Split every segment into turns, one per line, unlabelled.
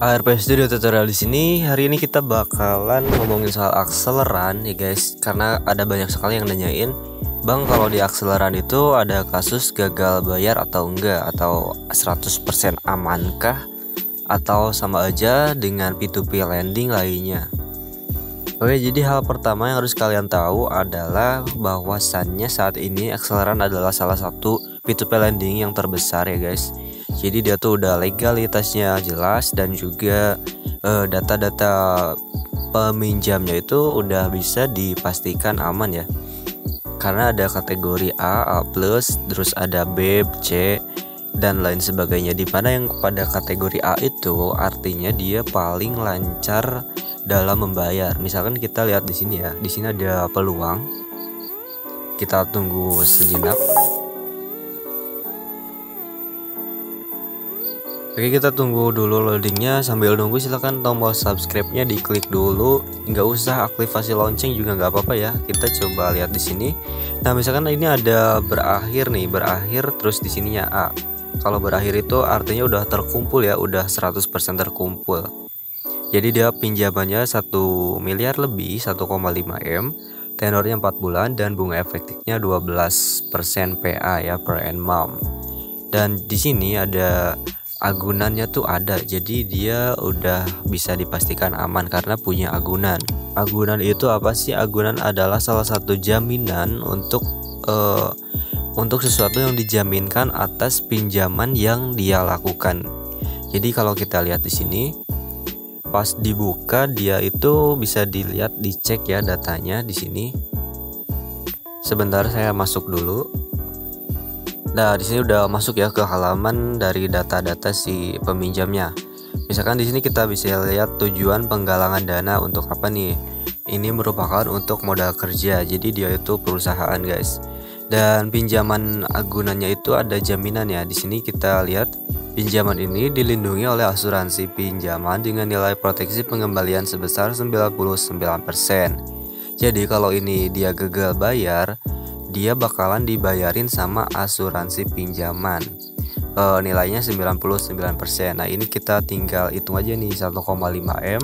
ARP Studio Tutorial di sini. Hari ini kita bakalan ngomongin soal akseleran ya guys, karena ada banyak sekali yang nanyain, Bang, kalau di akseleran itu ada kasus gagal bayar atau enggak, atau 100% amankah, atau sama aja dengan P2P lending lainnya. Oke, jadi hal pertama yang harus kalian tahu adalah bahwasannya saat ini akseleran adalah salah satu P2P lending yang terbesar ya guys. Jadi dia tuh udah legalitasnya jelas, dan juga data-data peminjamnya itu udah bisa dipastikan aman ya. Karena ada kategori A, A+, terus ada B, C, dan lain sebagainya. Dimana yang pada kategori A itu artinya dia paling lancar dalam membayar. Misalkan kita lihat di sini ya, di sini ada peluang. Kita tunggu sejenak. Oke, kita tunggu dulu loadingnya. Sambil nunggu silahkan tombol subscribe-nya diklik dulu. Nggak usah aktivasi lonceng juga nggak apa-apa ya. Kita coba lihat di sini. Nah, misalkan ini ada berakhir nih, berakhir terus di sininya A. Kalau berakhir itu artinya udah terkumpul ya, udah 100% terkumpul. Jadi dia pinjamannya 1 miliar lebih, 1,5 M, tenornya 4 bulan, dan bunga efektifnya 12% PA ya, per annum. Dan di sini ada agunannya tuh ada, jadi dia udah bisa dipastikan aman karena punya agunan. Agunan itu apa sih? Agunan adalah salah satu jaminan untuk sesuatu yang dijaminkan atas pinjaman yang dia lakukan. Jadi kalau kita lihat di sini, pas dibuka dia itu bisa dilihat, dicek ya datanya di sini. Sebentar saya masuk dulu. Nah, di sini udah masuk ya ke halaman dari data-data si peminjamnya. Misalkan di sini kita bisa lihat tujuan penggalangan dana untuk apa nih? Ini merupakan untuk modal kerja. Jadi dia itu perusahaan, guys. Dan pinjaman agunannya itu ada jaminan ya. Di sini kita lihat pinjaman ini dilindungi oleh asuransi pinjaman dengan nilai proteksi pengembalian sebesar 99%. Jadi kalau ini dia gagal bayar, dia bakalan dibayarin sama asuransi pinjaman. Nilainya 99%. Nah, ini kita tinggal hitung aja nih, 1,5 M,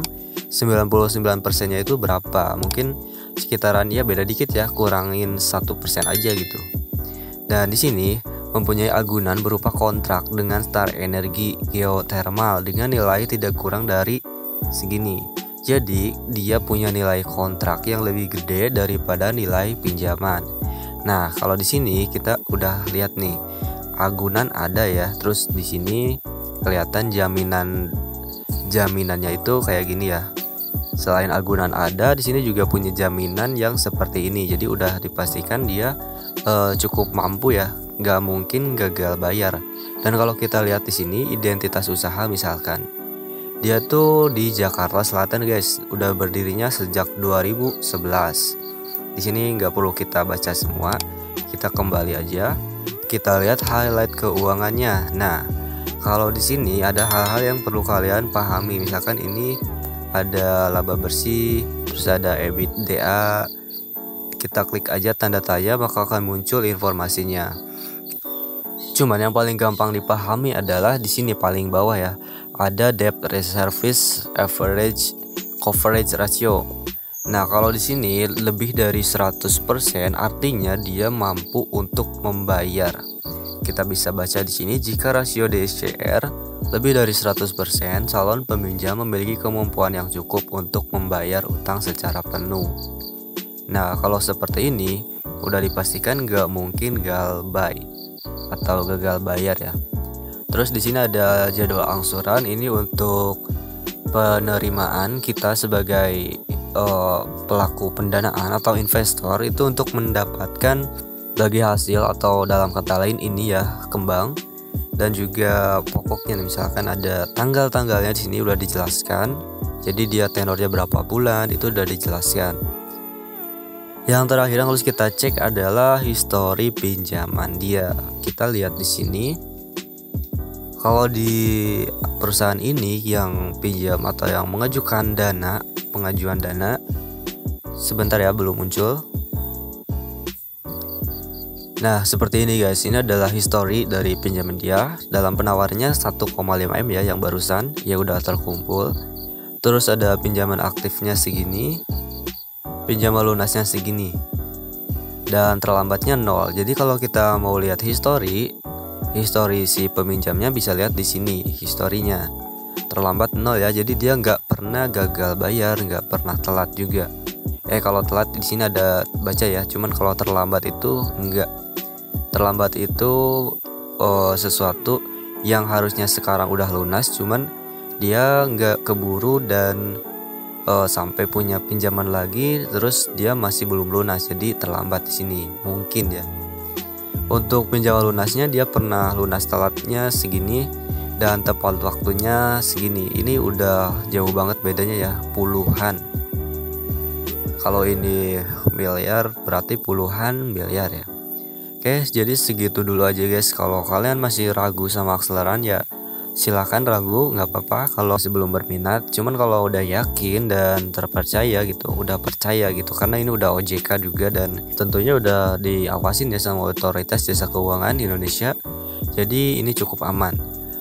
99%-nya itu berapa? Mungkin sekitaran ya, beda dikit ya, kurangin 1% aja gitu. Dan di sini mempunyai agunan berupa kontrak dengan Star Energi Geothermal dengan nilai tidak kurang dari segini. Jadi dia punya nilai kontrak yang lebih gede daripada nilai pinjaman. Nah, kalau di sini kita udah lihat nih, agunan ada ya. Terus di sini kelihatan jaminannya itu kayak gini ya. Selain agunan ada, di sini juga punya jaminan yang seperti ini. Jadi udah dipastikan dia cukup mampu ya, nggak mungkin gagal bayar. Dan kalau kita lihat di sini identitas usaha, misalkan dia tuh di Jakarta Selatan guys, udah berdirinya sejak 2011. Di sini nggak perlu kita baca semua, kita kembali aja, kita lihat highlight keuangannya. Nah, kalau di sini ada hal-hal yang perlu kalian pahami. Misalkan ini ada laba bersih, terus ada EBITDA. Kita klik aja tanda tanya, maka akan muncul informasinya. Cuman yang paling gampang dipahami adalah di sini paling bawah ya, ada debt service average coverage ratio. Nah, kalau di sini lebih dari 100% artinya dia mampu untuk membayar. Kita bisa baca di sini, jika rasio DSCR lebih dari 100%, calon peminjam memiliki kemampuan yang cukup untuk membayar utang secara penuh. Nah, kalau seperti ini udah dipastikan nggak mungkin gagal atau gagal bayar ya. Terus di sini ada jadwal angsuran, ini untuk penerimaan kita sebagai pelaku pendanaan atau investor itu untuk mendapatkan bagi hasil, atau dalam kata lain ini ya kembang. Dan juga pokoknya misalkan ada tanggal-tanggalnya di sini udah dijelaskan. Jadi dia tenornya berapa bulan itu udah dijelaskan. Yang terakhir yang harus kita cek adalah histori pinjaman dia. Kita lihat di sini. Kalau di perusahaan ini yang pinjam atau yang mengajukan dana, pengajuan dana, sebentar ya, belum muncul. Nah, seperti ini guys, ini adalah history dari pinjaman dia. Dalam penawarnya 1,5 M ya yang barusan, ya udah terkumpul. Terus ada pinjaman aktifnya segini, pinjaman lunasnya segini, dan terlambatnya 0. Jadi kalau kita mau lihat history si peminjamnya bisa lihat di sini historinya. Terlambat 0 ya, jadi dia nggak pernah gagal bayar, nggak pernah telat juga. Kalau telat di sini ada baca ya, cuman kalau terlambat itu enggak. Terlambat itu sesuatu yang harusnya sekarang udah lunas, cuman dia nggak keburu dan sampai punya pinjaman lagi, terus dia masih belum lunas, jadi terlambat di sini mungkin ya. Untuk pinjaman lunasnya dia pernah lunas telatnya segini dan tepat waktunya segini. Ini udah jauh banget bedanya ya, puluhan. Kalau ini miliar berarti puluhan miliar ya. Oke, jadi segitu dulu aja guys. Kalau kalian masih ragu sama akseleran ya silahkan ragu, nggak apa-apa kalau sebelum berminat. Cuman kalau udah yakin dan terpercaya gitu, udah percaya gitu, karena ini udah OJK juga dan tentunya udah diawasin ya sama otoritas jasa keuangan di Indonesia. Jadi ini cukup aman.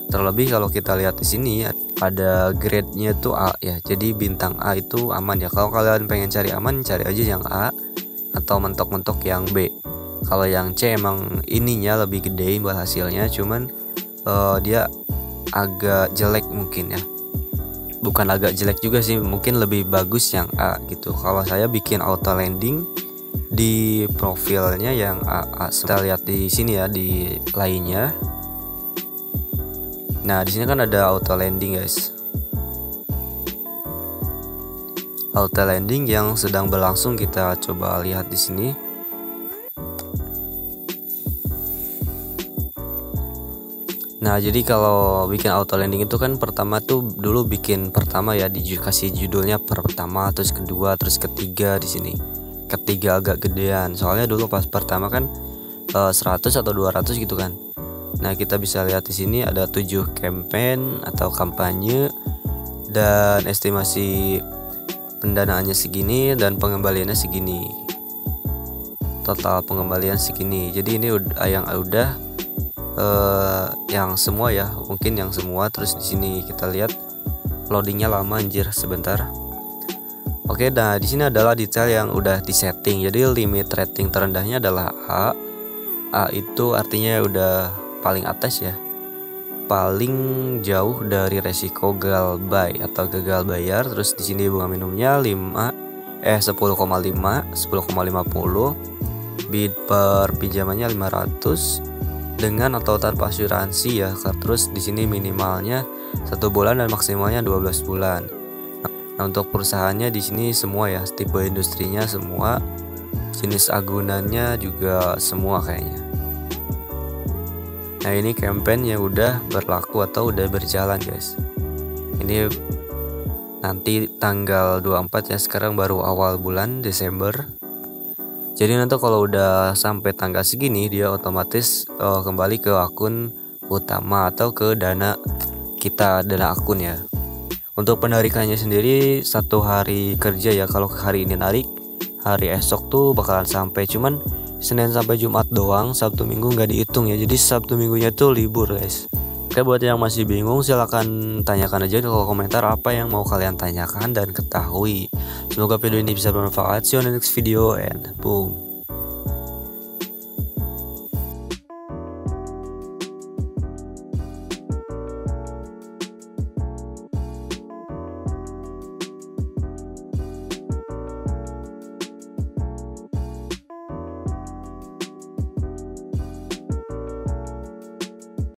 Terlebih kalau kita lihat di sini ada grade-nya tuh A ya. Jadi bintang A itu aman ya. Kalau kalian pengen cari aman, cari aja yang A atau mentok-mentok yang B. Kalau yang C emang ininya lebih gede buat hasilnya, cuman dia agak jelek mungkin ya. Bukan agak jelek juga sih, mungkin lebih bagus yang A gitu. Kalau saya bikin auto landing di profilnya yang AA. Kita lihat di sini ya di lainnya. Nah, di sini kan ada auto landing guys. Auto landing yang sedang berlangsung, kita coba lihat di sini. Nah, jadi kalau bikin auto landing itu kan pertama tuh dulu bikin pertama ya, dikasih judulnya pertama, terus kedua, terus ketiga di sini. Ketiga agak gedean. Soalnya dulu pas pertama kan 100 atau 200 gitu kan. Nah, kita bisa lihat di sini ada 7 campaign atau kampanye dan estimasi pendanaannya segini dan pengembaliannya segini. Total pengembalian segini. Jadi ini yang udah yang semua ya, mungkin yang semua. Terus di sini kita lihat loadingnya lama anjir sebentar. Oke, nah di sini adalah detail yang udah disetting. Jadi limit rating terendahnya adalah A. A itu artinya udah paling atas ya, paling jauh dari resiko gagal buy atau gagal bayar. Terus di sini bunga minimumnya 10,50, bid per pinjamannya 500 dengan atau tanpa asuransi ya. Terus di sini minimalnya 1 bulan dan maksimalnya 12 bulan. Nah, untuk perusahaannya di sini semua ya, tipe industrinya semua, jenis agunannya juga semua kayaknya. Nah, ini campaign yang udah berlaku atau udah berjalan guys. Ini nanti tanggal 24 ya, sekarang baru awal bulan Desember. Jadi nanti kalau udah sampai tanggal segini dia otomatis kembali ke akun utama atau ke dana kita, dana akun ya. Untuk penarikannya sendiri 1 hari kerja ya. Kalau hari ini narik, hari esok tuh bakalan sampai. Cuman Senin sampai Jumat doang, Sabtu Minggu nggak dihitung ya. Jadi Sabtu Minggunya tuh libur guys. Oke, buat yang masih bingung silahkan tanyakan aja di kolom komentar apa yang mau kalian tanyakan dan ketahui. Semoga video ini bisa bermanfaat. See you on the next video and boom.